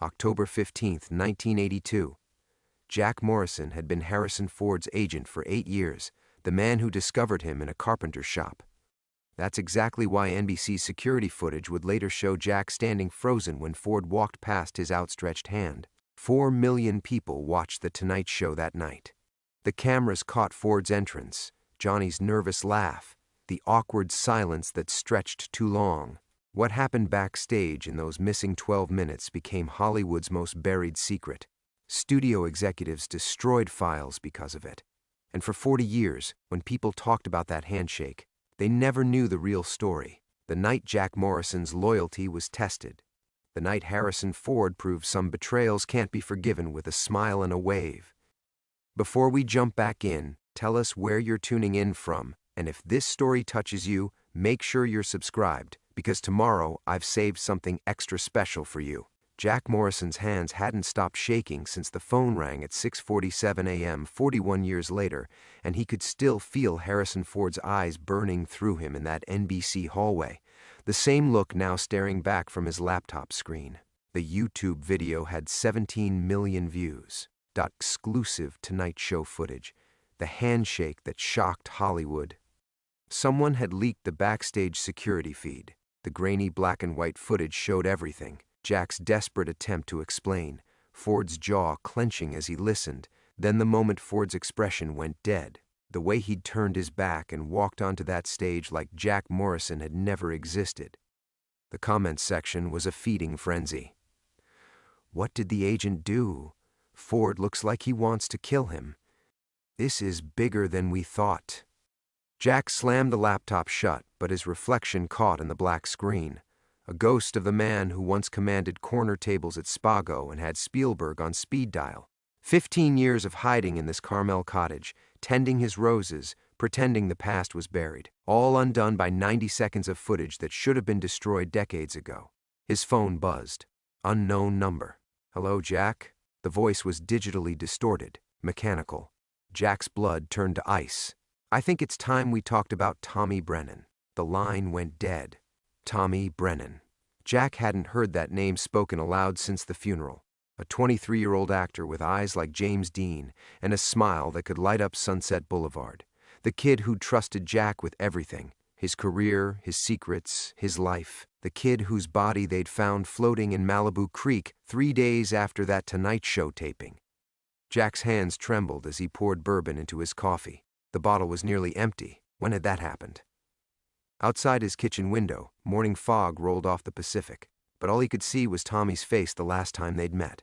October 15, 1982. Jack Morrison had been Harrison Ford's agent for 8 years, the man who discovered him in a carpenter's shop. That's exactly why NBC's security footage would later show Jack standing frozen when Ford walked past his outstretched hand. 4 million people watched The Tonight Show that night. The cameras caught Ford's entrance, Johnny's nervous laugh, the awkward silence that stretched too long. What happened backstage in those missing 12 minutes became Hollywood's most buried secret. Studio executives destroyed files because of it. And for 40 years, when people talked about that handshake, they never knew the real story. The night Jack Morrison's loyalty was tested. The night Harrison Ford proved some betrayals can't be forgiven with a smile and a wave. Before we jump back in, tell us where you're tuning in from, and if this story touches you, make sure you're subscribed, because tomorrow I've saved something extra special for you. Jack Morrison's hands hadn't stopped shaking since the phone rang at 6:47 a.m. 41 years later, and he could still feel Harrison Ford's eyes burning through him in that NBC hallway, the same look now staring back from his laptop screen. The YouTube video had 17 million views. Exclusive Tonight Show footage, the handshake that shocked Hollywood. Someone had leaked the backstage security feed. The grainy black and white footage showed everything. Jack's desperate attempt to explain, Ford's jaw clenching as he listened, then the moment Ford's expression went dead, the way he'd turned his back and walked onto that stage like Jack Morrison had never existed. The comments section was a feeding frenzy. What did the agent do? Ford looks like he wants to kill him. This is bigger than we thought. Jack slammed the laptop shut, but his reflection caught in the black screen. A ghost of the man who once commanded corner tables at Spago and had Spielberg on speed dial. 15 years of hiding in this Carmel cottage, tending his roses, pretending the past was buried, all undone by 90 seconds of footage that should have been destroyed decades ago. His phone buzzed. Unknown number. Hello, Jack? The voice was digitally distorted, mechanical. Jack's blood turned to ice. I think it's time we talked about Tommy Brennan. The line went dead. Tommy Brennan. Jack hadn't heard that name spoken aloud since the funeral. A 23-year-old actor with eyes like James Dean and a smile that could light up Sunset Boulevard. The kid who'd trusted Jack with everything. His career, his secrets, his life. The kid whose body they'd found floating in Malibu Creek 3 days after that Tonight Show taping. Jack's hands trembled as he poured bourbon into his coffee. The bottle was nearly empty. When had that happened? Outside his kitchen window, morning fog rolled off the Pacific, but all he could see was Tommy's face the last time they'd met.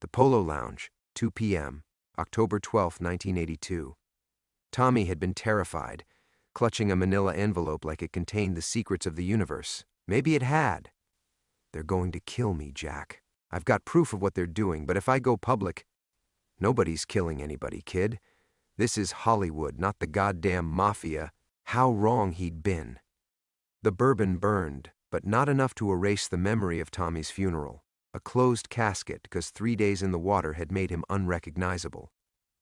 The Polo Lounge, 2 p.m., October 12, 1982. Tommy had been terrified, clutching a manila envelope like it contained the secrets of the universe. Maybe it had. They're going to kill me, Jack. I've got proof of what they're doing, but if I go public... Nobody's killing anybody, kid. This is Hollywood, not the goddamn mafia. How wrong he'd been. The bourbon burned, but not enough to erase the memory of Tommy's funeral. A closed casket because 3 days in the water had made him unrecognizable.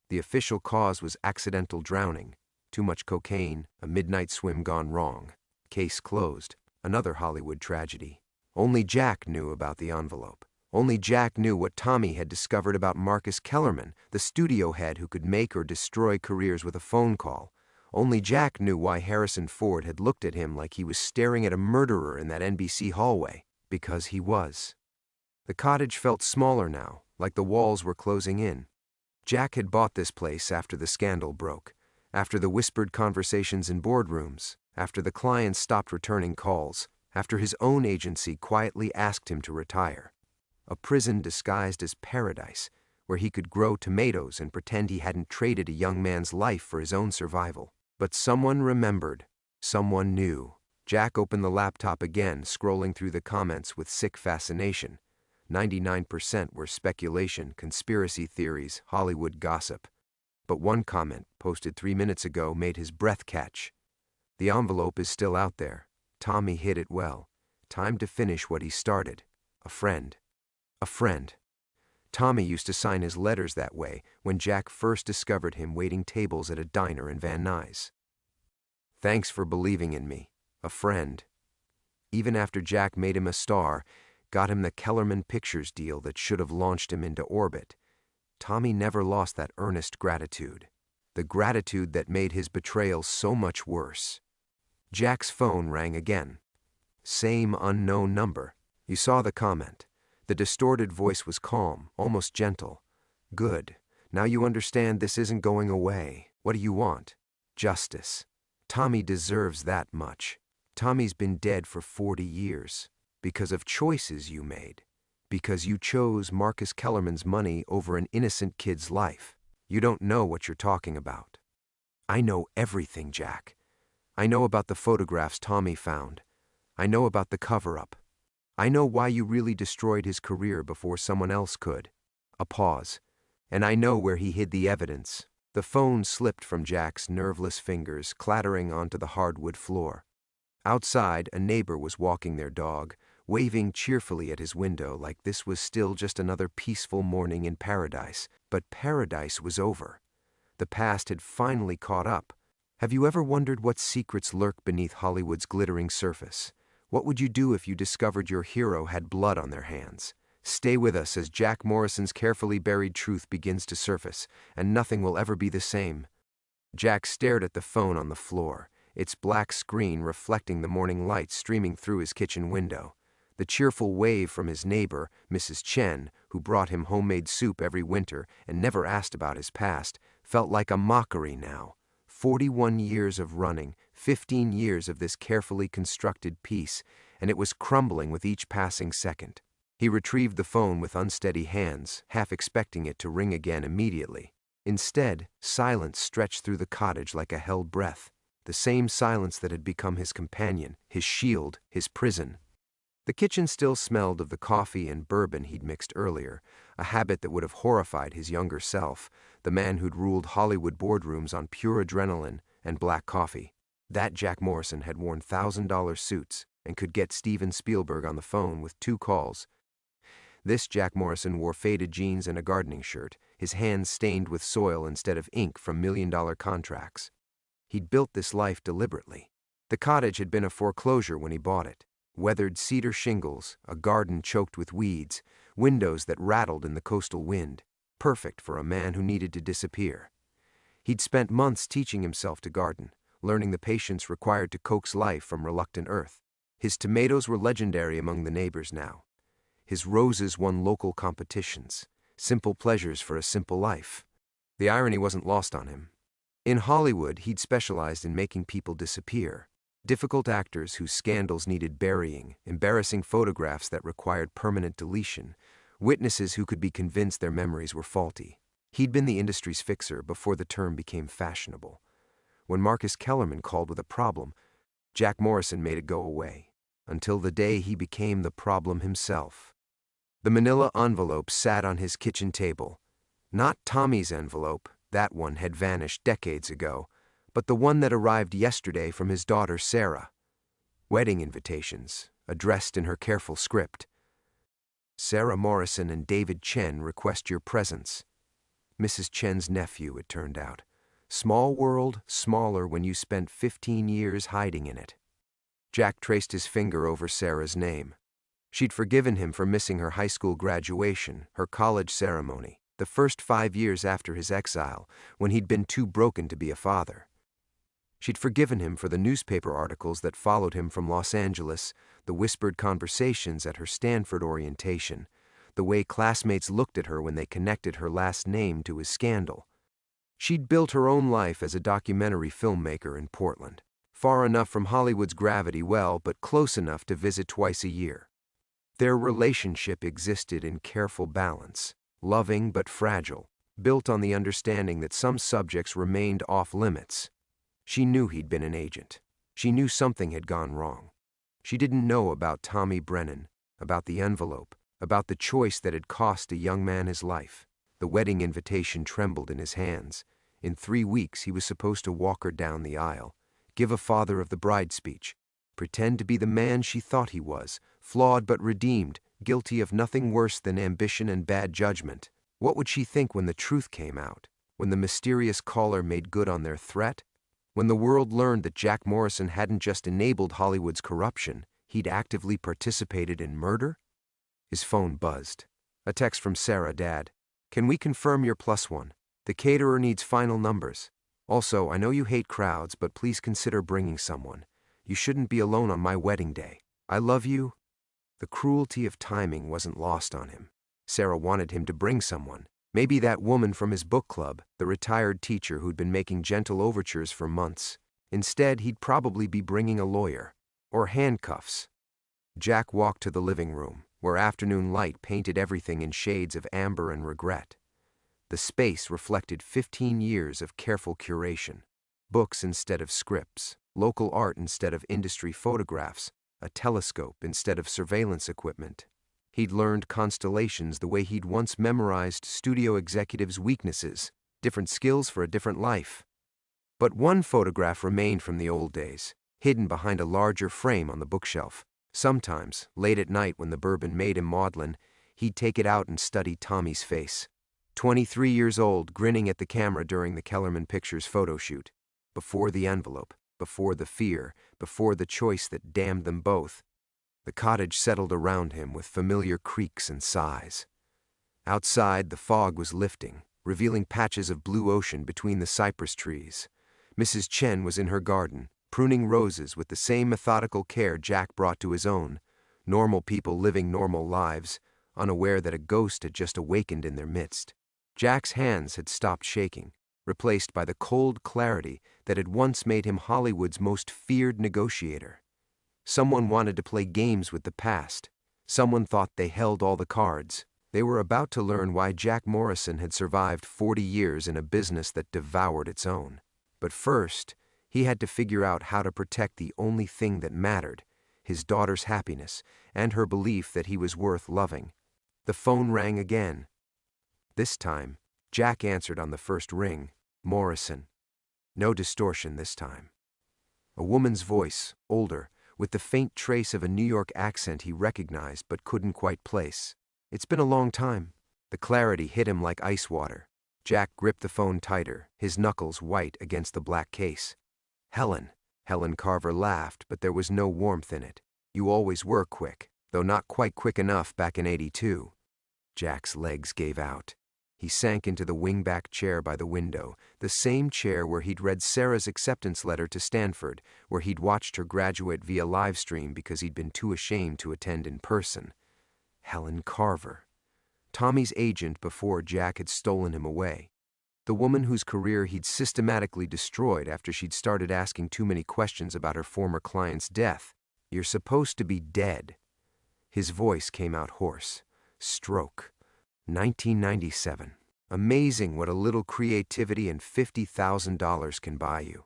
The official cause was accidental drowning. Too much cocaine, a midnight swim gone wrong. Case closed. Another Hollywood tragedy. Only Jack knew about the envelope. Only Jack knew what Tommy had discovered about Marcus Kellerman, the studio head who could make or destroy careers with a phone call. Only Jack knew why Harrison Ford had looked at him like he was staring at a murderer in that NBC hallway. Because he was. The cottage felt smaller now, like the walls were closing in. Jack had bought this place after the scandal broke, after the whispered conversations in boardrooms, after the clients stopped returning calls, after his own agency quietly asked him to retire. A prison disguised as paradise, where he could grow tomatoes and pretend he hadn't traded a young man's life for his own survival. But someone remembered. Someone knew. Jack opened the laptop again, scrolling through the comments with sick fascination. 99% were speculation, conspiracy theories, Hollywood gossip. But one comment, posted 3 minutes ago, made his breath catch. The envelope is still out there. Tommy hid it well. Time to finish what he started. A friend. A friend. Tommy used to sign his letters that way when Jack first discovered him waiting tables at a diner in Van Nuys. Thanks for believing in me. A friend. Even after Jack made him a star, got him the Kellerman Pictures deal that should have launched him into orbit. Tommy never lost that earnest gratitude. The gratitude that made his betrayal so much worse. Jack's phone rang again. Same unknown number. You saw the comment. The distorted voice was calm, almost gentle. Good. Now you understand this isn't going away. What do you want? Justice. Tommy deserves that much. Tommy's been dead for 40 years. Because of choices you made. Because you chose Marcus Kellerman's money over an innocent kid's life. You don't know what you're talking about. I know everything, Jack. I know about the photographs Tommy found. I know about the cover-up. I know why you really destroyed his career before someone else could. A pause. And I know where he hid the evidence. The phone slipped from Jack's nerveless fingers, clattering onto the hardwood floor. Outside, a neighbor was walking their dog, waving cheerfully at his window like this was still just another peaceful morning in paradise. But paradise was over. The past had finally caught up. Have you ever wondered what secrets lurk beneath Hollywood's glittering surface? What would you do if you discovered your hero had blood on their hands? Stay with us as Jack Morrison's carefully buried truth begins to surface, and nothing will ever be the same. Jack stared at the phone on the floor, its black screen reflecting the morning light streaming through his kitchen window. The cheerful wave from his neighbor, Mrs. Chen, who brought him homemade soup every winter and never asked about his past, felt like a mockery now. 41 years of running, 15 years of this carefully constructed peace, and it was crumbling with each passing second. He retrieved the phone with unsteady hands, half expecting it to ring again immediately. Instead, silence stretched through the cottage like a held breath, the same silence that had become his companion, his shield, his prison. The kitchen still smelled of the coffee and bourbon he'd mixed earlier, a habit that would have horrified his younger self, the man who'd ruled Hollywood boardrooms on pure adrenaline and black coffee. That Jack Morrison had worn $1,000 suits and could get Steven Spielberg on the phone with 2 calls. This Jack Morrison wore faded jeans and a gardening shirt, his hands stained with soil instead of ink from million-dollar contracts. He'd built this life deliberately. The cottage had been a foreclosure when he bought it. Weathered cedar shingles, a garden choked with weeds, windows that rattled in the coastal wind, perfect for a man who needed to disappear. He'd spent months teaching himself to garden, learning the patience required to coax life from reluctant earth. His tomatoes were legendary among the neighbors now. His roses won local competitions, simple pleasures for a simple life. The irony wasn't lost on him. In Hollywood, he'd specialized in making people disappear. Difficult actors whose scandals needed burying, embarrassing photographs that required permanent deletion, witnesses who could be convinced their memories were faulty. He'd been the industry's fixer before the term became fashionable. When Marcus Kellerman called with a problem, Jack Morrison made it go away, until the day he became the problem himself. The manila envelope sat on his kitchen table. Not Tommy's envelope, that one had vanished decades ago, but the one that arrived yesterday from his daughter Sarah. Wedding invitations, addressed in her careful script. Sarah Morrison and David Chen request your presence. Mrs. Chen's nephew, it turned out. Small world, smaller when you spent 15 years hiding in it. Jack traced his finger over Sarah's name. She'd forgiven him for missing her high school graduation, her college ceremony, the first 5 years after his exile, when he'd been too broken to be a father. She'd forgiven him for the newspaper articles that followed him from Los Angeles, the whispered conversations at her Stanford orientation, the way classmates looked at her when they connected her last name to his scandal. She'd built her own life as a documentary filmmaker in Portland, far enough from Hollywood's gravity well, but close enough to visit twice a year. Their relationship existed in careful balance, loving but fragile, built on the understanding that some subjects remained off-limits. She knew he'd been an agent. She knew something had gone wrong. She didn't know about Tommy Brennan, about the envelope, about the choice that had cost a young man his life. The wedding invitation trembled in his hands. In 3 weeks he was supposed to walk her down the aisle, give a father of the bride speech, pretend to be the man she thought he was, flawed but redeemed, guilty of nothing worse than ambition and bad judgment. What would she think when the truth came out? When the mysterious caller made good on their threat? When the world learned that Jack Morrison hadn't just enabled Hollywood's corruption, he'd actively participated in murder? His phone buzzed. A text from Sarah, Dad. Can we confirm your +1? The caterer needs final numbers. Also, I know you hate crowds, but please consider bringing someone. You shouldn't be alone on my wedding day. I love you. The cruelty of timing wasn't lost on him. Sarah wanted him to bring someone. Maybe that woman from his book club, the retired teacher who'd been making gentle overtures for months. Instead, he'd probably be bringing a lawyer. Or handcuffs. Jack walked to the living room, where afternoon light painted everything in shades of amber and regret. The space reflected 15 years of careful curation. Books instead of scripts, local art instead of industry photographs, a telescope instead of surveillance equipment. He'd learned constellations the way he'd once memorized studio executives' weaknesses, different skills for a different life. But one photograph remained from the old days, hidden behind a larger frame on the bookshelf. Sometimes, late at night when the bourbon made him maudlin, he'd take it out and study Tommy's face. 23 years old, grinning at the camera during the Kellerman Pictures photo shoot. Before the envelope, before the fear, before the choice that damned them both. The cottage settled around him with familiar creaks and sighs. Outside, the fog was lifting, revealing patches of blue ocean between the cypress trees. Mrs. Chen was in her garden, pruning roses with the same methodical care Jack brought to his own. Normal people living normal lives, unaware that a ghost had just awakened in their midst. Jack's hands had stopped shaking, replaced by the cold clarity that had once made him Hollywood's most feared negotiator. Someone wanted to play games with the past. Someone thought they held all the cards. They were about to learn why Jack Morrison had survived 40 years in a business that devoured its own. But first, he had to figure out how to protect the only thing that mattered, his daughter's happiness and her belief that he was worth loving. The phone rang again. This time, Jack answered on the first ring. Morrison. No distortion this time. A woman's voice, older, with the faint trace of a New York accent he recognized but couldn't quite place. It's been a long time. The clarity hit him like ice water. Jack gripped the phone tighter, his knuckles white against the black case. Helen. Helen Carver laughed, but there was no warmth in it. You always were quick, though not quite quick enough back in '82. Jack's legs gave out. He sank into the wingback chair by the window, the same chair where he'd read Sarah's acceptance letter to Stanford, where he'd watched her graduate via live stream because he'd been too ashamed to attend in person. Helen Carver. Tommy's agent before Jack had stolen him away. The woman whose career he'd systematically destroyed after she'd started asking too many questions about her former client's death. You're supposed to be dead. His voice came out hoarse. Stroke. 1997. Amazing what a little creativity and $50,000 can buy you.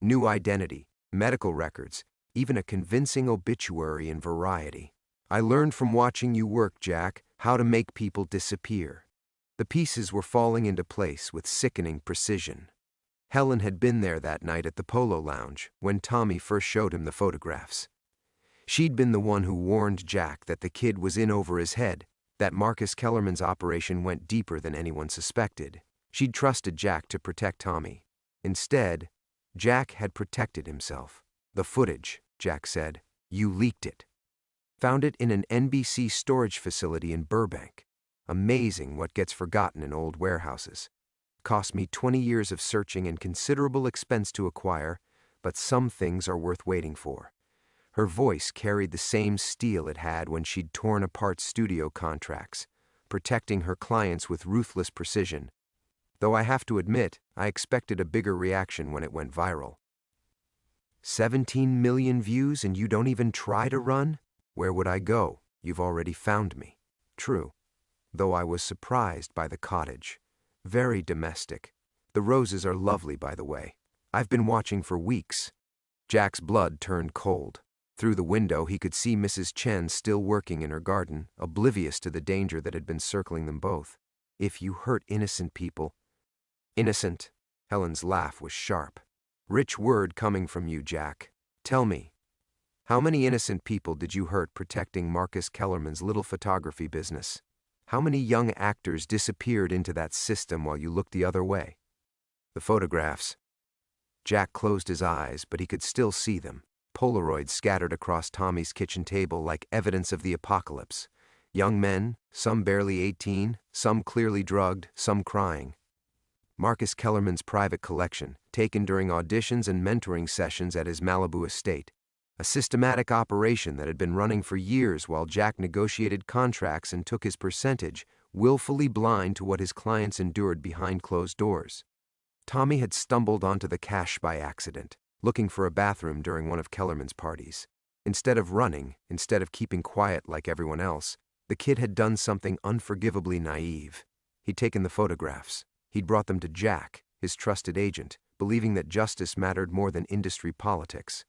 New identity, medical records, even a convincing obituary in Variety. I learned from watching you work, Jack, how to make people disappear. The pieces were falling into place with sickening precision. Helen had been there that night at the Polo Lounge when Tommy first showed him the photographs. She'd been the one who warned Jack that the kid was in over his head, that Marcus Kellerman's operation went deeper than anyone suspected. She'd trusted Jack to protect Tommy. Instead, Jack had protected himself. The footage, Jack said. You leaked it. Found it in an NBC storage facility in Burbank. Amazing what gets forgotten in old warehouses. Cost me 20 years of searching and considerable expense to acquire, but some things are worth waiting for. Her voice carried the same steel it had when she'd torn apart studio contracts, protecting her clients with ruthless precision. Though I have to admit, I expected a bigger reaction when it went viral. 17 million views and you don't even try to run? Where would I go? You've already found me. True. Though I was surprised by the cottage. Very domestic. The roses are lovely, by the way. I've been watching for weeks. Jack's blood turned cold. Through the window, he could see Mrs. Chen still working in her garden, oblivious to the danger that had been circling them both. If you hurt innocent people... Innocent? Helen's laugh was sharp. Rich word coming from you, Jack. Tell me, how many innocent people did you hurt protecting Marcus Kellerman's little photography business? How many young actors disappeared into that system while you looked the other way? The photographs. Jack closed his eyes, but he could still see them. Polaroids scattered across Tommy's kitchen table like evidence of the apocalypse. Young men, some barely 18, some clearly drugged, some crying. Marcus Kellerman's private collection, taken during auditions and mentoring sessions at his Malibu estate. A systematic operation that had been running for years while Jack negotiated contracts and took his percentage, willfully blind to what his clients endured behind closed doors. Tommy had stumbled onto the cache by accident, looking for a bathroom during one of Kellerman's parties. Instead of running, instead of keeping quiet like everyone else, the kid had done something unforgivably naive. He'd taken the photographs. He'd brought them to Jack, his trusted agent, believing that justice mattered more than industry politics.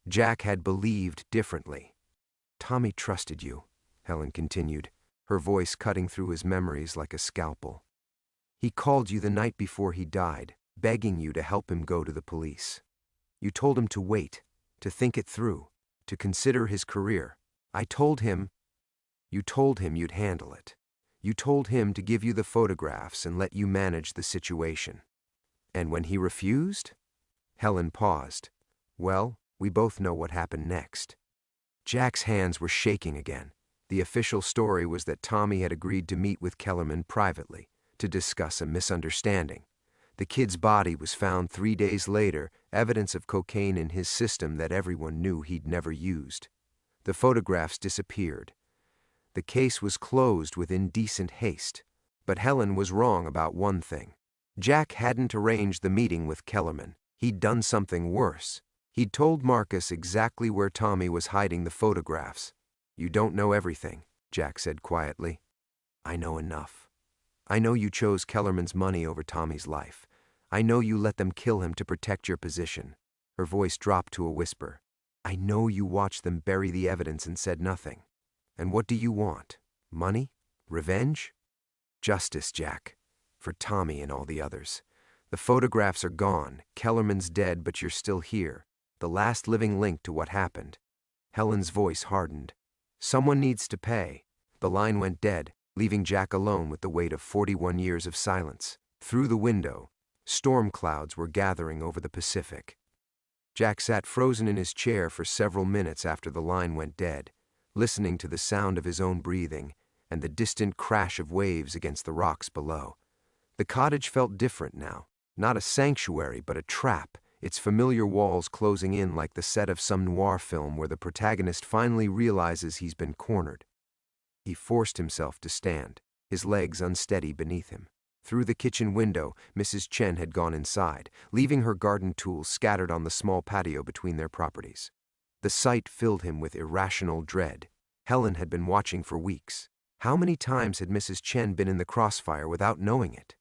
Jack had believed differently. "Tommy trusted you," Helen continued, her voice cutting through his memories like a scalpel. "He called you the night before he died, begging you to help him go to the police. You told him to wait, to think it through, to consider his career. You told him you'd handle it. You told him to give you the photographs and let you manage the situation. And when he refused?" Helen paused. "Well, we both know what happened next." Jack's hands were shaking again. The official story was that Tommy had agreed to meet with Kellerman privately to discuss a misunderstanding. The kid's body was found 3 days later, evidence of cocaine in his system that everyone knew he'd never used. The photographs disappeared. The case was closed with indecent haste. But Helen was wrong about one thing. Jack hadn't arranged the meeting with Kellerman. He'd done something worse. He'd told Marcus exactly where Tommy was hiding the photographs. "You don't know everything," Jack said quietly. "I know enough. I know you chose Kellerman's money over Tommy's life. I know you let them kill him to protect your position." Her voice dropped to a whisper. "I know you watched them bury the evidence and said nothing. And what do you want? Money? Revenge?" "Justice, Jack. For Tommy and all the others. The photographs are gone. Kellerman's dead, but you're still here. The last living link to what happened." Helen's voice hardened. "Someone needs to pay." The line went dead, leaving Jack alone with the weight of 41 years of silence. Through the window, storm clouds were gathering over the Pacific. Jack sat frozen in his chair for several minutes after the line went dead, listening to the sound of his own breathing and the distant crash of waves against the rocks below. The cottage felt different now, not a sanctuary but a trap, its familiar walls closing in like the set of some noir film where the protagonist finally realizes he's been cornered. He forced himself to stand, his legs unsteady beneath him. Through the kitchen window, Mrs. Chen had gone inside, leaving her garden tools scattered on the small patio between their properties. The sight filled him with irrational dread. Helen had been watching for weeks. How many times had Mrs. Chen been in the crossfire without knowing it?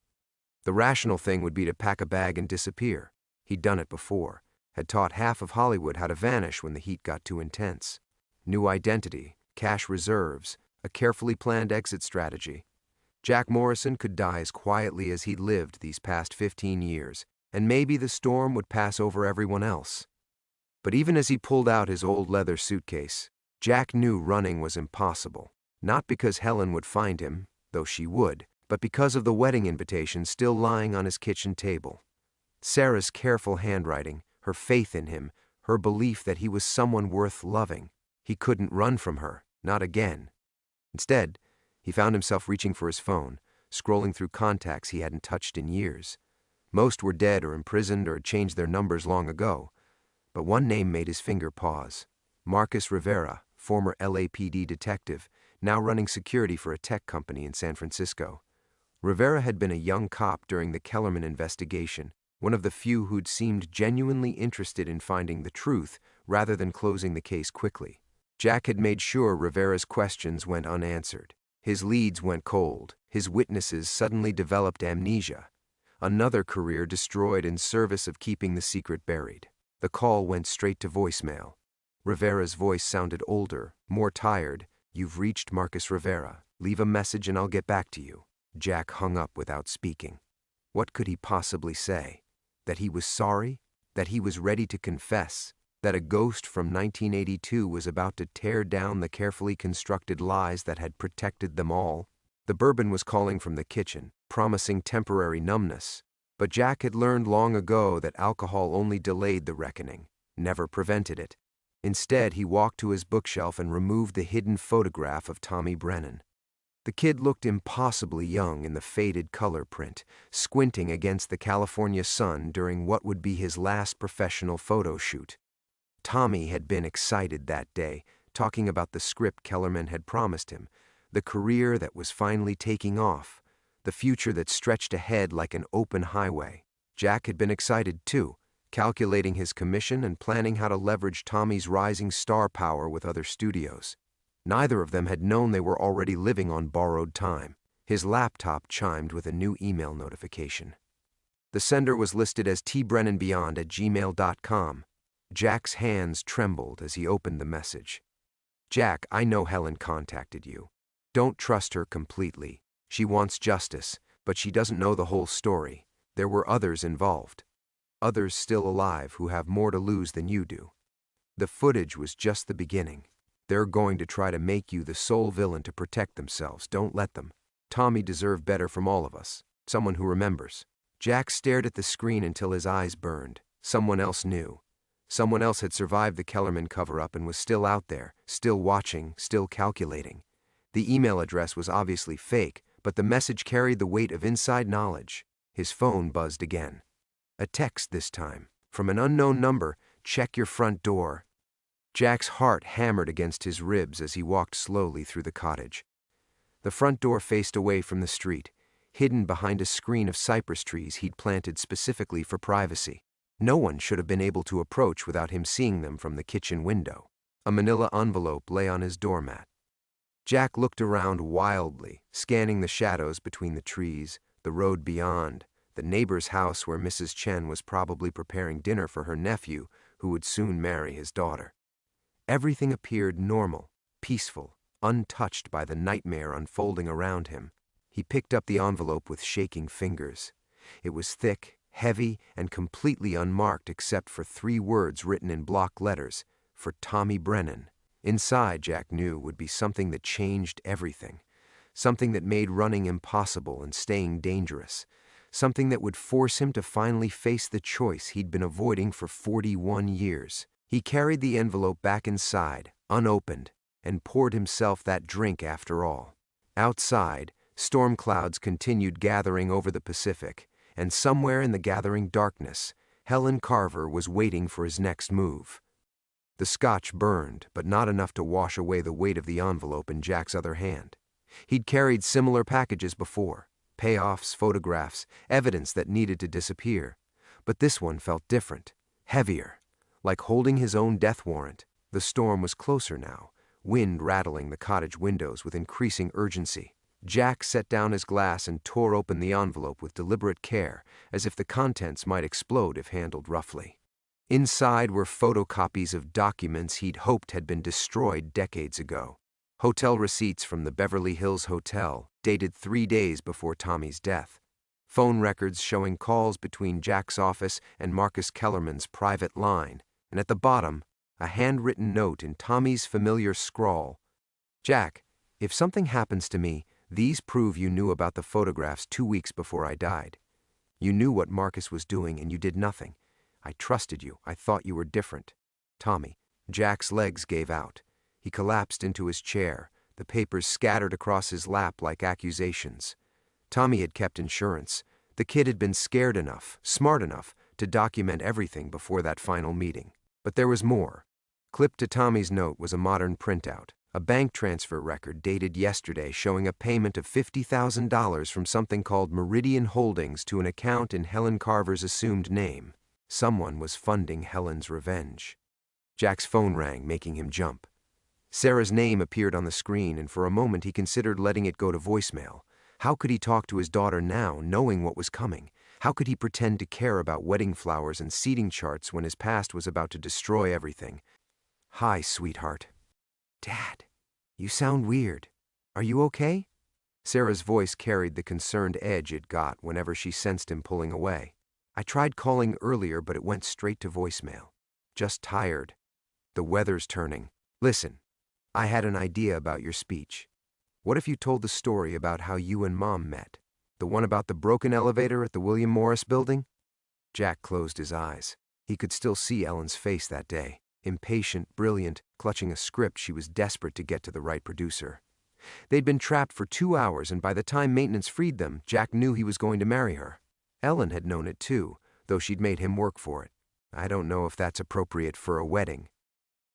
The rational thing would be to pack a bag and disappear. He'd done it before, had taught half of Hollywood how to vanish when the heat got too intense. New identity, cash reserves, a carefully planned exit strategy. Jack Morrison could die as quietly as he'd lived these past 15 years, and maybe the storm would pass over everyone else. But even as he pulled out his old leather suitcase, Jack knew running was impossible. Not because Helen would find him, though she would, but because of the wedding invitation still lying on his kitchen table. Sarah's careful handwriting, her faith in him, her belief that he was someone worth loving. He couldn't run from her, not again. Instead, he found himself reaching for his phone, scrolling through contacts he hadn't touched in years. Most were dead or imprisoned or had changed their numbers long ago. But one name made his finger pause. Marcus Rivera, former LAPD detective, now running security for a tech company in San Francisco. Rivera had been a young cop during the Kellerman investigation, one of the few who'd seemed genuinely interested in finding the truth rather than closing the case quickly. Jack had made sure Rivera's questions went unanswered. His leads went cold. His witnesses suddenly developed amnesia. Another career destroyed in service of keeping the secret buried. The call went straight to voicemail. Rivera's voice sounded older, more tired. "You've reached Marcus Rivera. Leave a message and I'll get back to you." Jack hung up without speaking. What could he possibly say? That he was sorry? That he was ready to confess? That a ghost from 1982 was about to tear down the carefully constructed lies that had protected them all? The bourbon was calling from the kitchen, promising temporary numbness. But Jack had learned long ago that alcohol only delayed the reckoning, never prevented it. Instead, he walked to his bookshelf and removed the hidden photograph of Tommy Brennan. The kid looked impossibly young in the faded color print, squinting against the California sun during what would be his last professional photo shoot. Tommy had been excited that day, talking about the script Kellerman had promised him, the career that was finally taking off, the future that stretched ahead like an open highway. Jack had been excited too, calculating his commission and planning how to leverage Tommy's rising star power with other studios. Neither of them had known they were already living on borrowed time. His laptop chimed with a new email notification. The sender was listed as tbrennanbeyond@gmail.com. Jack's hands trembled as he opened the message. Jack, I know Helen contacted you. Don't trust her completely. She wants justice, but she doesn't know the whole story. There were others involved. Others still alive who have more to lose than you do. The footage was just the beginning. They're going to try to make you the sole villain to protect themselves. Don't let them. Tommy deserved better from all of us. Someone who remembers. Jack stared at the screen until his eyes burned. Someone else knew. Someone else had survived the Kellerman cover-up and was still out there, still watching, still calculating. The email address was obviously fake, but the message carried the weight of inside knowledge. His phone buzzed again. A text this time. From an unknown number, check your front door. Jack's heart hammered against his ribs as he walked slowly through the cottage. The front door faced away from the street, hidden behind a screen of cypress trees he'd planted specifically for privacy. No one should have been able to approach without him seeing them from the kitchen window. A manila envelope lay on his doormat. Jack looked around wildly, scanning the shadows between the trees, the road beyond, the neighbor's house where Mrs. Chen was probably preparing dinner for her nephew, who would soon marry his daughter. Everything appeared normal, peaceful, untouched by the nightmare unfolding around him. He picked up the envelope with shaking fingers. It was thick, heavy, and completely unmarked except for 3 words written in block letters, for Tommy Brennan. Inside, Jack knew, would be something that changed everything. Something that made running impossible and staying dangerous. Something that would force him to finally face the choice he'd been avoiding for 41 years. He carried the envelope back inside, unopened, and poured himself that drink after all. Outside, storm clouds continued gathering over the Pacific, and somewhere in the gathering darkness, Helen Carver was waiting for his next move. The scotch burned, but not enough to wash away the weight of the envelope in Jack's other hand. He'd carried similar packages before, payoffs, photographs, evidence that needed to disappear. But this one felt different, heavier. Like holding his own death warrant. The storm was closer now, wind rattling the cottage windows with increasing urgency. Jack set down his glass and tore open the envelope with deliberate care, as if the contents might explode if handled roughly. Inside were photocopies of documents he'd hoped had been destroyed decades ago. Hotel receipts from the Beverly Hills Hotel, dated 3 days before Tommy's death. Phone records showing calls between Jack's office and Marcus Kellerman's private line. And at the bottom, a handwritten note in Tommy's familiar scrawl. Jack, if something happens to me, these prove you knew about the photographs 2 weeks before I died. You knew what Marcus was doing and you did nothing. I trusted you. I thought you were different. Tommy. Jack's legs gave out. He collapsed into his chair, the papers scattered across his lap like accusations. Tommy had kept insurance. The kid had been scared enough, smart enough, to document everything before that final meeting. But there was more. Clipped to Tommy's note was a modern printout, a bank transfer record dated yesterday showing a payment of $50,000 from something called Meridian Holdings to an account in Helen Carver's assumed name. Someone was funding Helen's revenge. Jack's phone rang, making him jump. Sarah's name appeared on the screen, and for a moment he considered letting it go to voicemail. How could he talk to his daughter now, knowing what was coming? How could he pretend to care about wedding flowers and seating charts when his past was about to destroy everything? Hi, sweetheart. Dad, you sound weird. Are you okay? Sarah's voice carried the concerned edge it got whenever she sensed him pulling away. I tried calling earlier, but it went straight to voicemail. Just tired. The weather's turning. Listen, I had an idea about your speech. What if you told the story about how you and Mom met? The one about the broken elevator at the William Morris building? Jack closed his eyes. He could still see Ellen's face that day. impatient, brilliant, clutching a script she was desperate to get to the right producer. They'd been trapped for 2 hours, and by the time maintenance freed them, Jack knew he was going to marry her. Ellen had known it too, though she'd made him work for it. I don't know if that's appropriate for a wedding.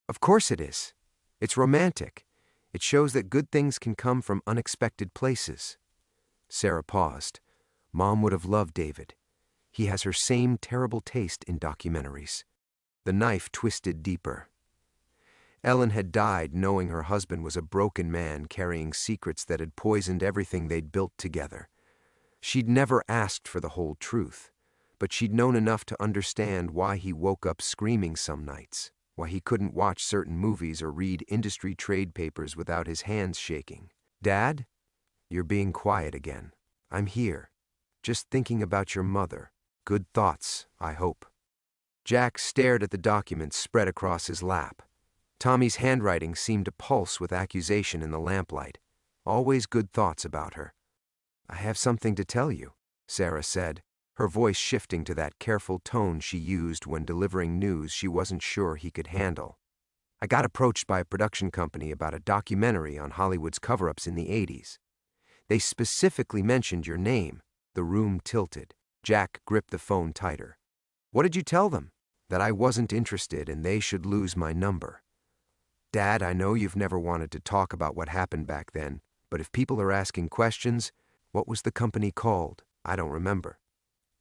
Of course it is. It's romantic. It shows that good things can come from unexpected places. Sarah paused. Mom would have loved David. He has her same terrible taste in documentaries. The knife twisted deeper. Ellen had died knowing her husband was a broken man carrying secrets that had poisoned everything they'd built together. She'd never asked for the whole truth, but she'd known enough to understand why he woke up screaming some nights, why he couldn't watch certain movies or read industry trade papers without his hands shaking. Dad? You're being quiet again. I'm here, just thinking about your mother. Good thoughts, I hope. Jack stared at the documents spread across his lap. Tommy's handwriting seemed to pulse with accusation in the lamplight. Always good thoughts about her. I have something to tell you, Sarah said, her voice shifting to that careful tone she used when delivering news she wasn't sure he could handle. I got approached by a production company about a documentary on Hollywood's cover-ups in the 80s. They specifically mentioned your name. The room tilted. Jack gripped the phone tighter. What did you tell them? That I wasn't interested and they should lose my number. Dad, I know you've never wanted to talk about what happened back then, but if people are asking questions, what was the company called? I don't remember.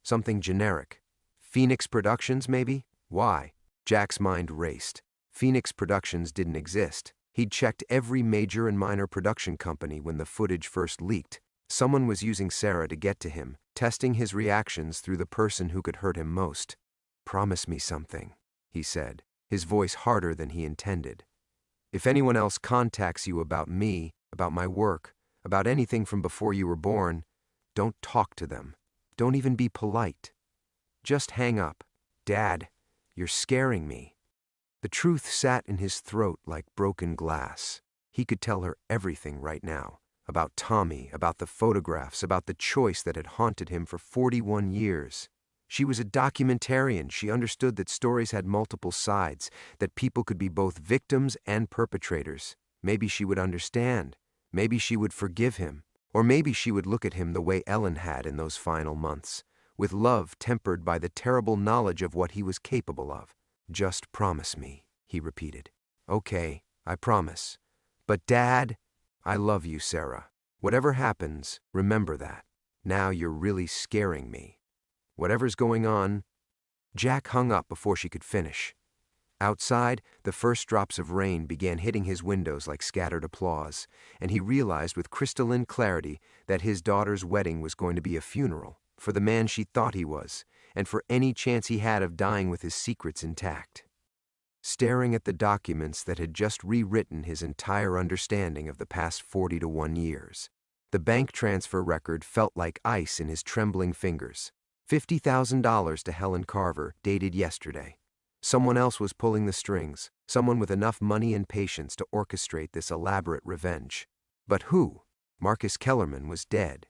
Something generic. Phoenix Productions, maybe? Why? Jack's mind raced. Phoenix Productions didn't exist. He'd checked every major and minor production company when the footage first leaked. Someone was using Sarah to get to him, testing his reactions through the person who could hurt him most. Promise me something, he said, his voice harder than he intended. If anyone else contacts you about me, about my work, about anything from before you were born, don't talk to them. Don't even be polite. Just hang up. Dad, you're scaring me. The truth sat in his throat like broken glass. He could tell her everything right now. About Tommy, about the photographs, about the choice that had haunted him for 41 years. She was a documentarian. She understood that stories had multiple sides, that people could be both victims and perpetrators. Maybe she would understand. Maybe she would forgive him. Or maybe she would look at him the way Ellen had in those final months, with love tempered by the terrible knowledge of what he was capable of. Just promise me, he repeated. Okay, I promise. But Dad, I love you, Sarah. Whatever happens, remember that. Now you're really scaring me. Whatever's going on. Jack hung up before she could finish. Outside, the first drops of rain began hitting his windows like scattered applause, and he realized with crystalline clarity that his daughter's wedding was going to be a funeral for the man she thought he was, and for any chance he had of dying with his secrets intact. Staring at the documents that had just rewritten his entire understanding of the past 41 years, the bank transfer record felt like ice in his trembling fingers. $50,000 to Helen Carver, dated yesterday. Someone else was pulling the strings, someone with enough money and patience to orchestrate this elaborate revenge. But who? Marcus Kellerman was dead.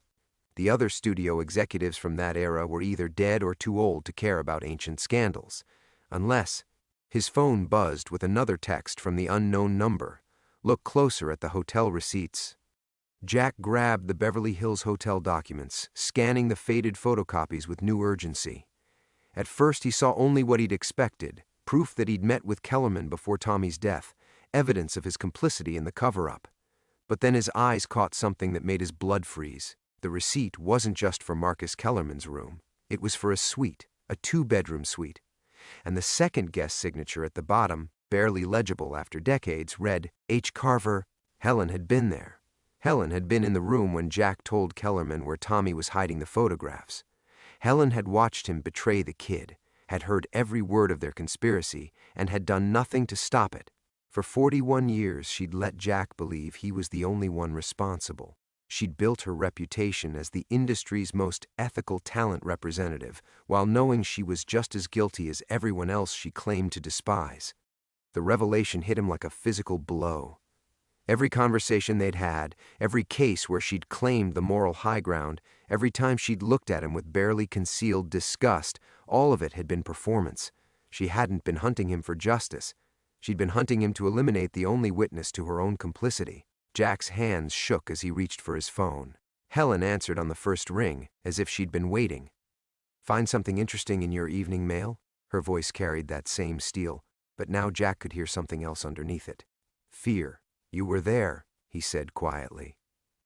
The other studio executives from that era were either dead or too old to care about ancient scandals. Unless... His phone buzzed with another text from the unknown number. Look closer at the hotel receipts. Jack grabbed the Beverly Hills Hotel documents, scanning the faded photocopies with new urgency. At first he saw only what he'd expected, proof that he'd met with Kellerman before Tommy's death, evidence of his complicity in the cover-up. But then his eyes caught something that made his blood freeze. The receipt wasn't just for Marcus Kellerman's room. It was for a suite, a 2-bedroom suite. And the second guest signature at the bottom, barely legible after decades, read, H. Carver. Helen had been there. Helen had been in the room when Jack told Kellerman where Tommy was hiding the photographs. Helen had watched him betray the kid, had heard every word of their conspiracy, and had done nothing to stop it. For 41 years, she'd let Jack believe he was the only one responsible. She'd built her reputation as the industry's most ethical talent representative, while knowing she was just as guilty as everyone else she claimed to despise. The revelation hit him like a physical blow. Every conversation they'd had, every case where she'd claimed the moral high ground, every time she'd looked at him with barely concealed disgust, all of it had been performance. She hadn't been hunting him for justice. She'd been hunting him to eliminate the only witness to her own complicity. Jack's hands shook as he reached for his phone. Helen answered on the first ring, as if she'd been waiting. "Find something interesting in your evening mail?" Her voice carried that same steel, but now Jack could hear something else underneath it. "Fear. You were there," he said quietly.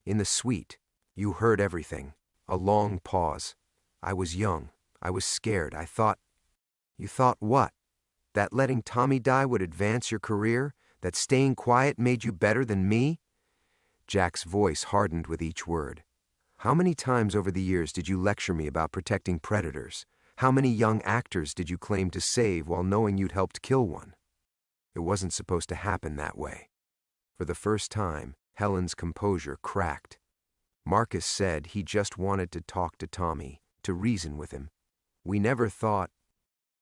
"In the suite. You heard everything." A long pause. "I was young. I was scared. I thought—" "You thought what? That letting Tommy die would advance your career? That staying quiet made you better than me?" Jack's voice hardened with each word. "How many times over the years did you lecture me about protecting predators? How many young actors did you claim to save while knowing you'd helped kill one? It wasn't supposed to happen that way." For the first time, Helen's composure cracked. "Marcus said he just wanted to talk to Tommy, to reason with him. We never thought—"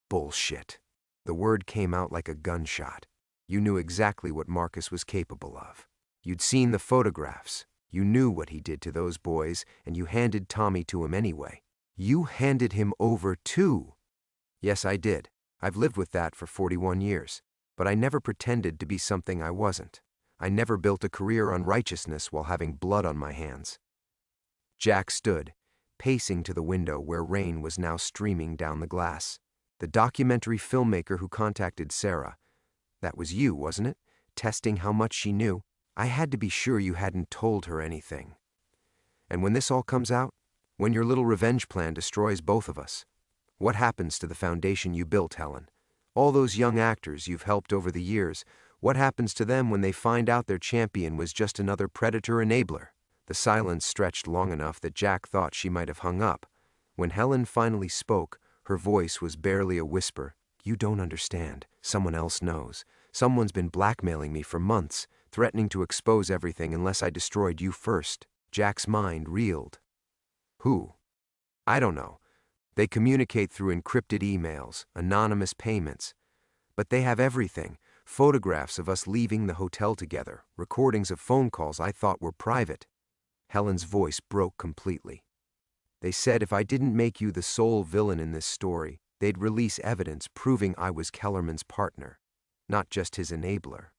"Bullshit." The word came out like a gunshot. "You knew exactly what Marcus was capable of. You'd seen the photographs. You knew what he did to those boys, and you handed Tommy to him anyway. You handed him over too." "Yes, I did. I've lived with that for 41 years. But I never pretended to be something I wasn't. I never built a career on righteousness while having blood on my hands." Jack stood, pacing to the window where rain was now streaming down the glass. "The documentary filmmaker who contacted Sarah. That was you, wasn't it? Testing how much she knew. I had to be sure you hadn't told her anything. And when this all comes out, when your little revenge plan destroys both of us, what happens to the foundation you built, Helen? All those young actors you've helped over the years, what happens to them when they find out their champion was just another predator enabler?" The silence stretched long enough that Jack thought she might have hung up. When Helen finally spoke, her voice was barely a whisper. "You don't understand. Someone else knows. Someone's been blackmailing me for months, threatening to expose everything unless I destroyed you first." Jack's mind reeled. "Who?" "I don't know. They communicate through encrypted emails, anonymous payments. But they have everything. Photographs of us leaving the hotel together, recordings of phone calls I thought were private." Helen's voice broke completely. "They said if I didn't make you the sole villain in this story, they'd release evidence proving I was Kellerman's partner, not just his enabler."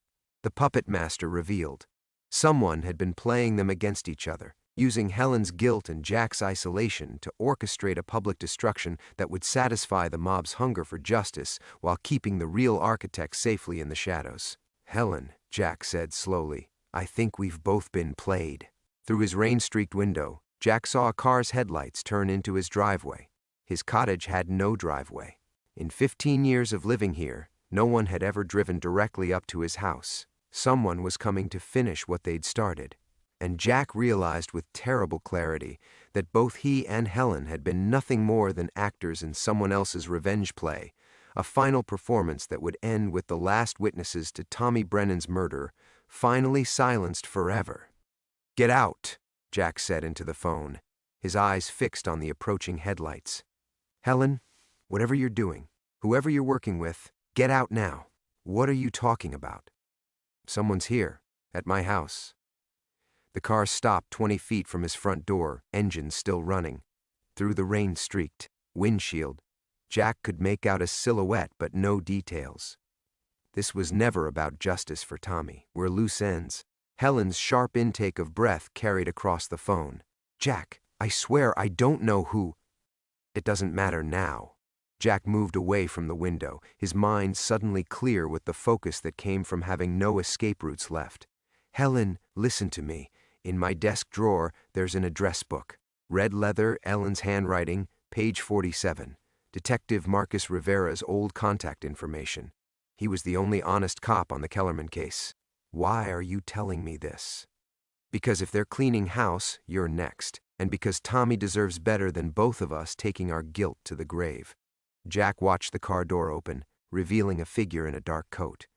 The puppet master revealed. Someone had been playing them against each other, using Helen's guilt and Jack's isolation to orchestrate a public destruction that would satisfy the mob's hunger for justice while keeping the real architect safely in the shadows. "Helen," Jack said slowly, "I think we've both been played." Through his rain-streaked window, Jack saw a car's headlights turn into his driveway. His cottage had no driveway. In 15 years of living here, no one had ever driven directly up to his house. Someone was coming to finish what they'd started. And Jack realized with terrible clarity that both he and Helen had been nothing more than actors in someone else's revenge play, a final performance that would end with the last witnesses to Tommy Brennan's murder finally silenced forever. "Get out," Jack said into the phone, his eyes fixed on the approaching headlights. "Helen, whatever you're doing, whoever you're working with, get out now." "What are you talking about?" "Someone's here, at my house." The car stopped 20 feet from his front door, engines still running. Through the rain-streaked windshield, Jack could make out a silhouette but no details. This was never about justice for Tommy. We're loose ends. Helen's sharp intake of breath carried across the phone. "Jack, I swear I don't know who—" "It doesn't matter now." Jack moved away from the window, his mind suddenly clear with the focus that came from having no escape routes left. "Helen, listen to me. In my desk drawer, there's an address book. Red leather, Ellen's handwriting, page 47. Detective Marcus Rivera's old contact information. He was the only honest cop on the Kellerman case." "Why are you telling me this?" "Because if they're cleaning house, you're next. And because Tommy deserves better than both of us taking our guilt to the grave." Jack watched the car door open, revealing a figure in a dark coat.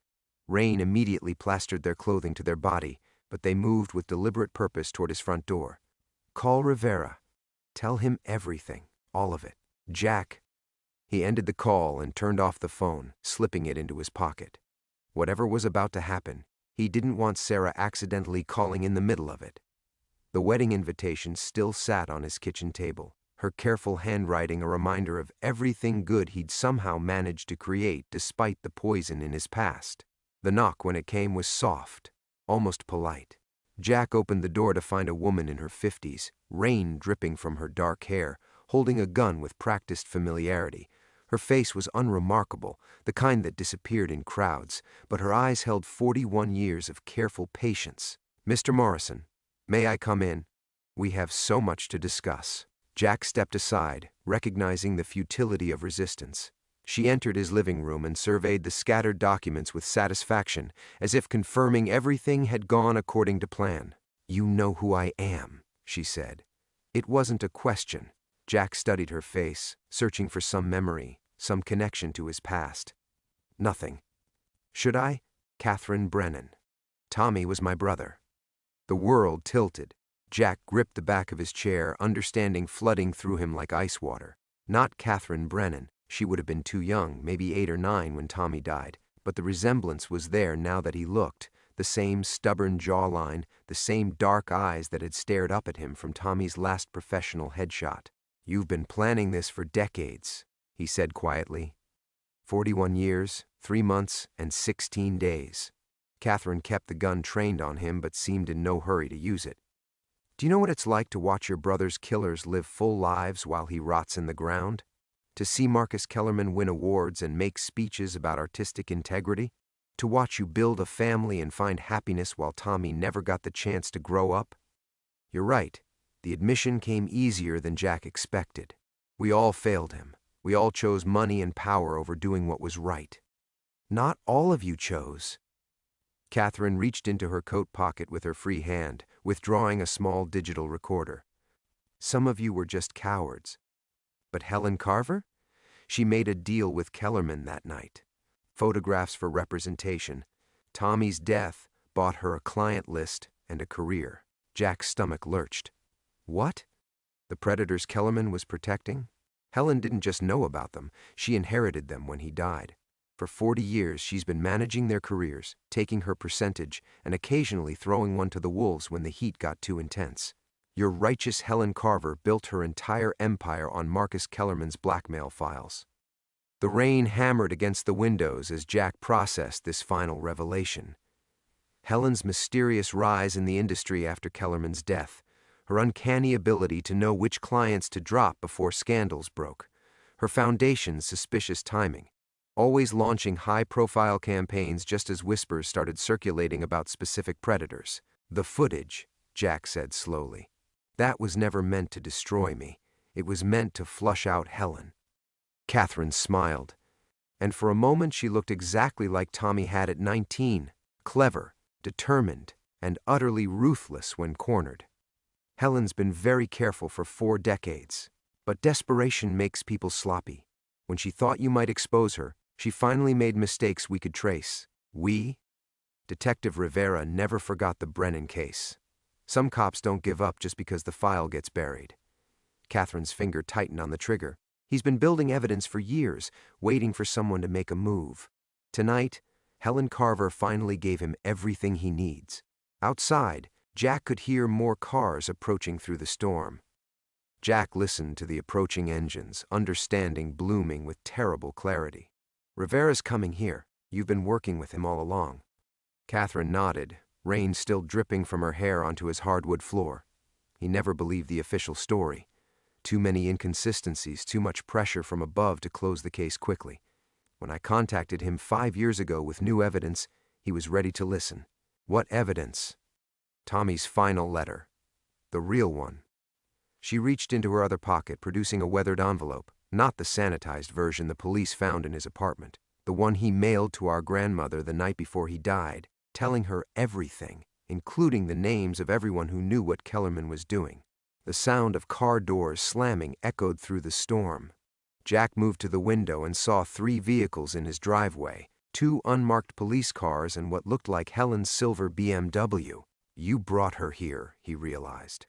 Rain immediately plastered their clothing to their body, but they moved with deliberate purpose toward his front door. "Call Rivera. Tell him everything, all of it." "Jack." He ended the call and turned off the phone, slipping it into his pocket. Whatever was about to happen, he didn't want Sarah accidentally calling in the middle of it. The wedding invitation still sat on his kitchen table, her careful handwriting a reminder of everything good he'd somehow managed to create despite the poison in his past. The knock, when it came, was soft, almost polite. Jack opened the door to find a woman in her 50s, rain dripping from her dark hair, holding a gun with practiced familiarity. Her face was unremarkable, the kind that disappeared in crowds, but her eyes held 41 years of careful patience. "Mr. Morrison, may I come in? We have so much to discuss." Jack stepped aside, recognizing the futility of resistance. She entered his living room and surveyed the scattered documents with satisfaction, as if confirming everything had gone according to plan. "You know who I am," she said. It wasn't a question. Jack studied her face, searching for some memory, some connection to his past. "Nothing." "Should I?" "Catherine Brennan. Tommy was my brother." The world tilted. Jack gripped the back of his chair, understanding flooding through him like ice water. Not Catherine Brennan. She would have been too young, maybe 8 or 9 when Tommy died, but the resemblance was there now that he looked, the same stubborn jawline, the same dark eyes that had stared up at him from Tommy's last professional headshot. "You've been planning this for decades," he said quietly. 41 years, 3 months, and 16 days. Catherine kept the gun trained on him but seemed in no hurry to use it. "Do you know what it's like to watch your brother's killers live full lives while he rots in the ground? To see Marcus Kellerman win awards and make speeches about artistic integrity? To watch you build a family and find happiness while Tommy never got the chance to grow up?" You're right. The admission came easier than Jack expected. We all failed him. We all chose money and power over doing what was right. "Not all of you chose." Catherine reached into her coat pocket with her free hand, withdrawing a small digital recorder. "Some of you were just cowards." But Helen Carver? She made a deal with Kellerman that night. Photographs for representation. Tommy's death bought her a client list and a career. Jack's stomach lurched. What? The predators Kellerman was protecting? Helen didn't just know about them, she inherited them when he died. For 40 years she's been managing their careers, taking her percentage, and occasionally throwing one to the wolves when the heat got too intense. Your righteous Helen Carver built her entire empire on Marcus Kellerman's blackmail files. The rain hammered against the windows as Jack processed this final revelation. Helen's mysterious rise in the industry after Kellerman's death, her uncanny ability to know which clients to drop before scandals broke, her foundation's suspicious timing, always launching high-profile campaigns just as whispers started circulating about specific predators. "The footage," Jack said slowly. "That was never meant to destroy me. It was meant to flush out Helen." Catherine smiled, and for a moment she looked exactly like Tommy had at 19, clever, determined, and utterly ruthless when cornered. "Helen's been very careful for 4 decades, but desperation makes people sloppy. When she thought you might expose her, she finally made mistakes we could trace. We? Detective Rivera never forgot the Brennan case. Some cops don't give up just because the file gets buried." Catherine's finger tightened on the trigger. He's been building evidence for years, waiting for someone to make a move. Tonight, Helen Carver finally gave him everything he needs. Outside, Jack could hear more cars approaching through the storm. Jack listened to the approaching engines, understanding blooming with terrible clarity. "Rivera's coming here. You've been working with him all along." Catherine nodded, rain still dripping from her hair onto his hardwood floor. He never believed the official story. Too many inconsistencies, too much pressure from above to close the case quickly. When I contacted him 5 years ago with new evidence, he was ready to listen. "What evidence?" "Tommy's final letter. The real one." She reached into her other pocket, producing a weathered envelope, not the sanitized version the police found in his apartment, the one he mailed to our grandmother the night before he died, telling her everything, including the names of everyone who knew what Kellerman was doing. The sound of car doors slamming echoed through the storm. Jack moved to the window and saw 3 vehicles in his driveway, 2 unmarked police cars and what looked like Helen's silver BMW. You brought her here, he realized.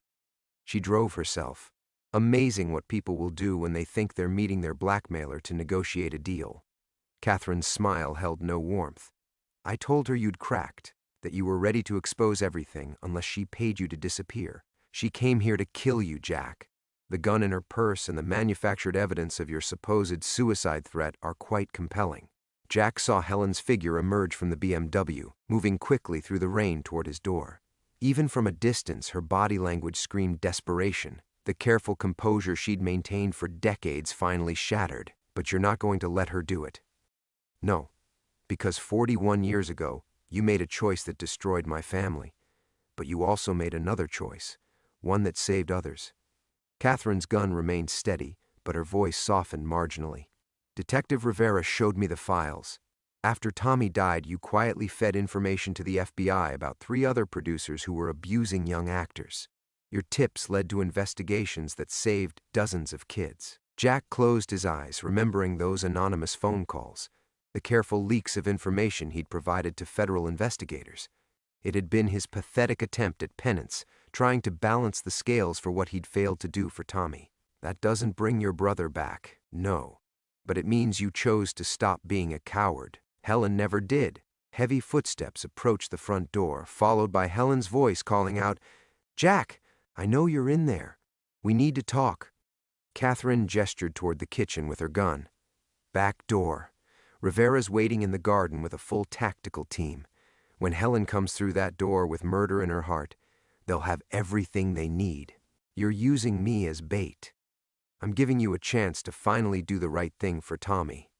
She drove herself. Amazing what people will do when they think they're meeting their blackmailer to negotiate a deal. Catherine's smile held no warmth. I told her you'd cracked, that you were ready to expose everything unless she paid you to disappear. She came here to kill you, Jack. The gun in her purse and the manufactured evidence of your supposed suicide threat are quite compelling. Jack saw Helen's figure emerge from the BMW, moving quickly through the rain toward his door. Even from a distance, her body language screamed desperation. The careful composure she'd maintained for decades finally shattered. But you're not going to let her do it. No, because 41 years ago, you made a choice that destroyed my family. But you also made another choice, one that saved others. Catherine's gun remained steady, but her voice softened marginally. Detective Rivera showed me the files. After Tommy died, you quietly fed information to the FBI about 3 other producers who were abusing young actors. Your tips led to investigations that saved dozens of kids. Jack closed his eyes, remembering those anonymous phone calls, the careful leaks of information he'd provided to federal investigators. It had been his pathetic attempt at penance, trying to balance the scales for what he'd failed to do for Tommy. That doesn't bring your brother back, no. But it means you chose to stop being a coward. Helen never did. Heavy footsteps approached the front door, followed by Helen's voice calling out, "Jack, I know you're in there. We need to talk." Catherine gestured toward the kitchen with her gun. "Back door. Rivera's waiting in the garden with a full tactical team. When Helen comes through that door with murder in her heart, they'll have everything they need. You're using me as bait. I'm giving you a chance to finally do the right thing for Tommy."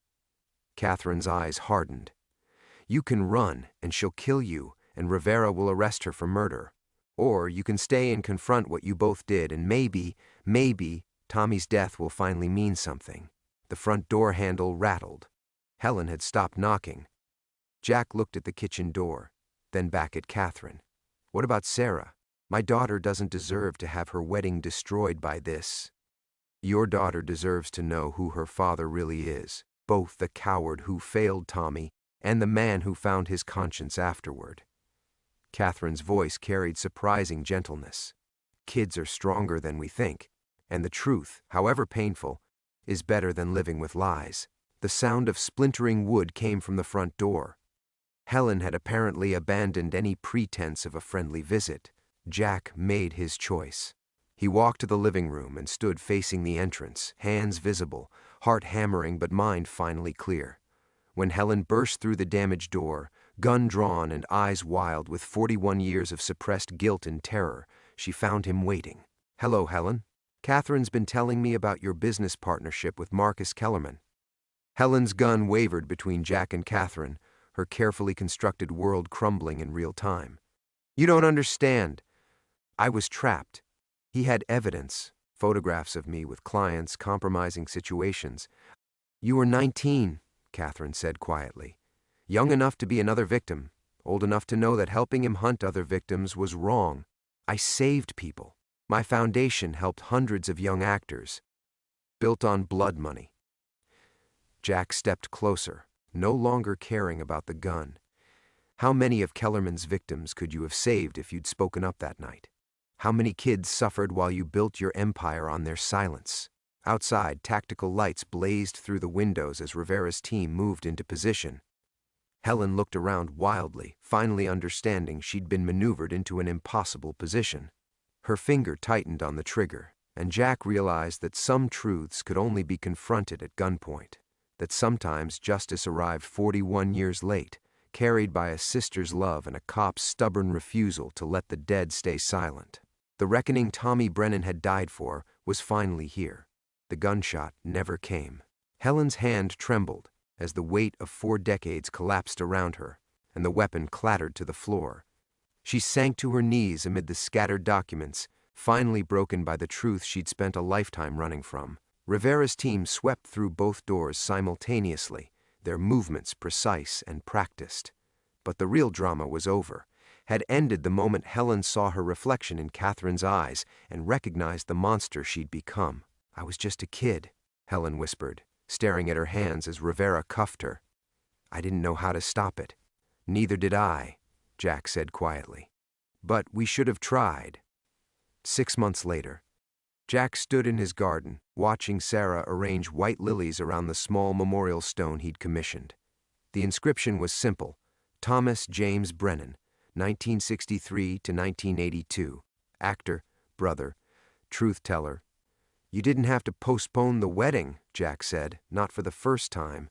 Catherine's eyes hardened. "You can run, and she'll kill you, and Rivera will arrest her for murder. Or you can stay and confront what you both did, and maybe, Tommy's death will finally mean something." The front door handle rattled. Helen had stopped knocking. Jack looked at the kitchen door, then back at Catherine. "What about Sarah? My daughter doesn't deserve to have her wedding destroyed by this." "Your daughter deserves to know who her father really is, both the coward who failed Tommy and the man who found his conscience afterward." Catherine's voice carried surprising gentleness. "Kids are stronger than we think, and the truth, however painful, is better than living with lies." The sound of splintering wood came from the front door. Helen had apparently abandoned any pretense of a friendly visit. Jack made his choice. He walked to the living room and stood facing the entrance, hands visible, heart hammering but mind finally clear. When Helen burst through the damaged door, gun drawn and eyes wild with 41 years of suppressed guilt and terror, she found him waiting. "Hello, Helen. Catherine's been telling me about your business partnership with Marcus Kellerman." Helen's gun wavered between Jack and Catherine, her carefully constructed world crumbling in real time. "You don't understand. I was trapped. He had evidence, photographs of me with clients, compromising situations." "You were 19, Catherine said quietly. "Young enough to be another victim, old enough to know that helping him hunt other victims was wrong. I saved people. My foundation helped hundreds of young actors, built on blood money." Jack stepped closer, no longer caring about the gun. "How many of Kellerman's victims could you have saved if you'd spoken up that night? How many kids suffered while you built your empire on their silence?" Outside, tactical lights blazed through the windows as Rivera's team moved into position. Helen looked around wildly, finally understanding she'd been maneuvered into an impossible position. Her finger tightened on the trigger, and Jack realized that some truths could only be confronted at gunpoint, that sometimes justice arrived 41 years late, carried by a sister's love and a cop's stubborn refusal to let the dead stay silent. The reckoning Tommy Brennan had died for was finally here. The gunshot never came. Helen's hand trembled as the weight of 4 decades collapsed around her, and the weapon clattered to the floor. She sank to her knees amid the scattered documents, finally broken by the truth she'd spent a lifetime running from. Rivera's team swept through both doors simultaneously, their movements precise and practiced. But the real drama was over, had ended the moment Helen saw her reflection in Catherine's eyes and recognized the monster she'd become. "I was just a kid," Helen whispered, staring at her hands as Rivera cuffed her. "I didn't know how to stop it." "Neither did I," Jack said quietly. "But we should have tried." 6 months later, Jack stood in his garden, watching Sarah arrange white lilies around the small memorial stone he'd commissioned. The inscription was simple: Thomas James Brennan, 1963 to 1982. Actor, brother, truth teller. "You didn't have to postpone the wedding," Jack said, "not for the first time."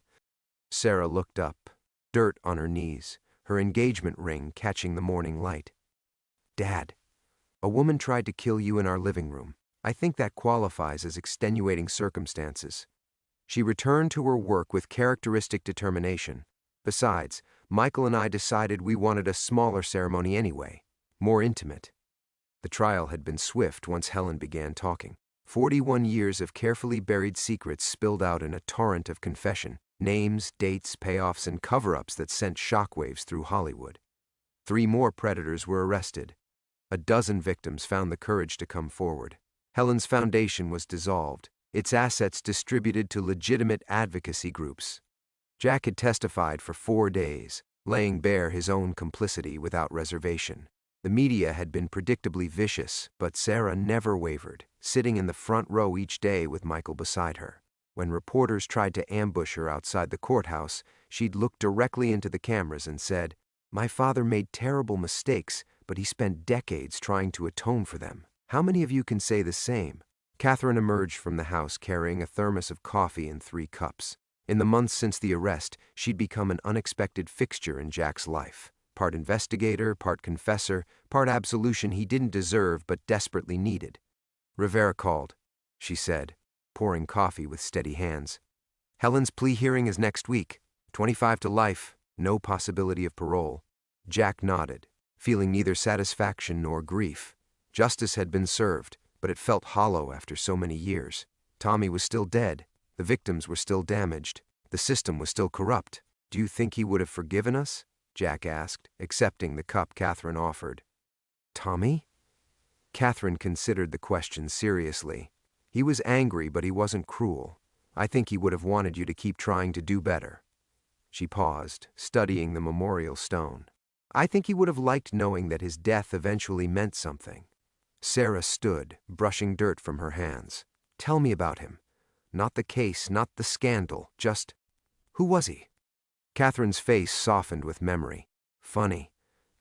Sarah looked up, dirt on her knees, her engagement ring catching the morning light. Dad, a woman tried to kill you in our living room. I think that qualifies as extenuating circumstances. She returned to her work with characteristic determination. Besides, Michael and I decided we wanted a smaller ceremony anyway, more intimate. The trial had been swift once Helen began talking. 41 years of carefully buried secrets spilled out in a torrent of confession, names, dates, payoffs, and cover-ups that sent shockwaves through Hollywood. 3 more predators were arrested. A dozen victims found the courage to come forward. Helen's foundation was dissolved, its assets distributed to legitimate advocacy groups. Jack had testified for 4 days, laying bare his own complicity without reservation. The media had been predictably vicious, but Sarah never wavered, sitting in the front row each day with Michael beside her. When reporters tried to ambush her outside the courthouse, she'd look directly into the cameras and said, "My father made terrible mistakes, but he spent decades trying to atone for them. How many of you can say the same?" Catherine emerged from the house carrying a thermos of coffee and 3 cups. In the months since the arrest, she'd become an unexpected fixture in Jack's life. Part investigator, part confessor, part absolution he didn't deserve but desperately needed. "Rivera called," she said, pouring coffee with steady hands. "Helen's plea hearing is next week. 25 to life, no possibility of parole." Jack nodded, feeling neither satisfaction nor grief. Justice had been served, but it felt hollow after so many years. Tommy was still dead. The victims were still damaged. The system was still corrupt. "Do you think he would have forgiven us?" Jack asked, accepting the cup Catherine offered. "Tommy?" Catherine considered the question seriously. "He was angry, but he wasn't cruel. I think he would have wanted you to keep trying to do better." She paused, studying the memorial stone. "I think he would have liked knowing that his death eventually meant something." Sarah stood, brushing dirt from her hands. "Tell me about him. Not the case, not the scandal, just who was he?" Catherine's face softened with memory. "Funny.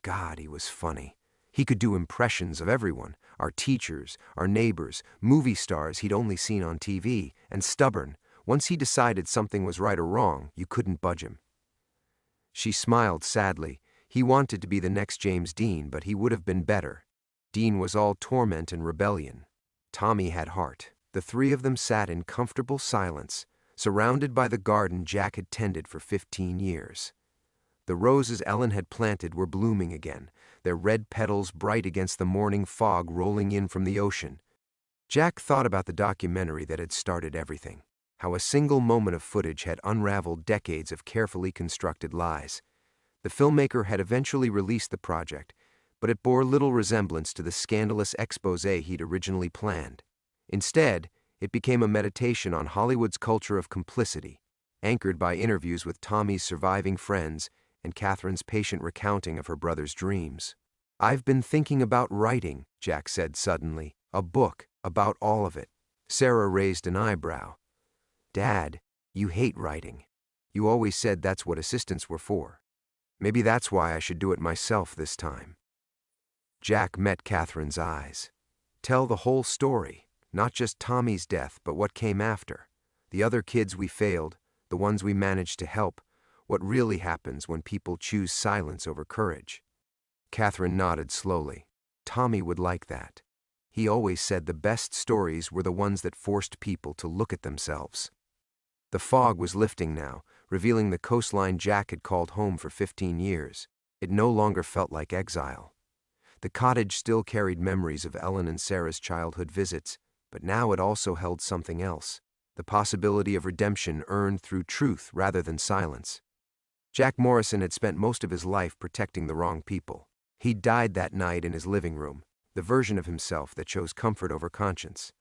God, he was funny. He could do impressions of everyone, our teachers, our neighbors, movie stars he'd only seen on TV, and stubborn. Once he decided something was right or wrong, you couldn't budge him." She smiled sadly. He wanted to be the next James Dean, but he would have been better. Dean was all torment and rebellion. Tommy had heart. The 3 of them sat in comfortable silence, surrounded by the garden Jack had tended for 15 years. The roses Ellen had planted were blooming again, their red petals bright against the morning fog rolling in from the ocean. Jack thought about the documentary that had started everything, how a single moment of footage had unraveled decades of carefully constructed lies. The filmmaker had eventually released the project, but it bore little resemblance to the scandalous exposé he'd originally planned. Instead, it became a meditation on Hollywood's culture of complicity, anchored by interviews with Tommy's surviving friends and Catherine's patient recounting of her brother's dreams. "I've been thinking about writing," Jack said suddenly, "a book about all of it." Sarah raised an eyebrow. "Dad, you hate writing. You always said that's what assistants were for. Maybe that's why I should do it myself this time." Jack met Catherine's eyes. "Tell the whole story. Not just Tommy's death, but what came after. The other kids we failed, the ones we managed to help, what really happens when people choose silence over courage." Catherine nodded slowly. "Tommy would like that. He always said the best stories were the ones that forced people to look at themselves." The fog was lifting now, revealing the coastline Jack had called home for 15 years. It no longer felt like exile. The cottage still carried memories of Ellen and Sarah's childhood visits, but now it also held something else, the possibility of redemption earned through truth rather than silence. Jack Morrison had spent most of his life protecting the wrong people. He died that night in his living room, the version of himself that chose comfort over conscience.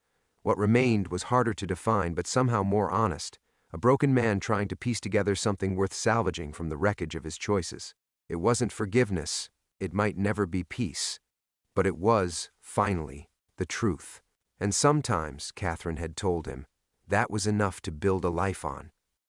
What remained was harder to define but somehow more honest, a broken man trying to piece together something worth salvaging from the wreckage of his choices. It wasn't forgiveness, it might never be peace, but it was, finally, the truth. And sometimes, Catherine had told him, that was enough to build a life on.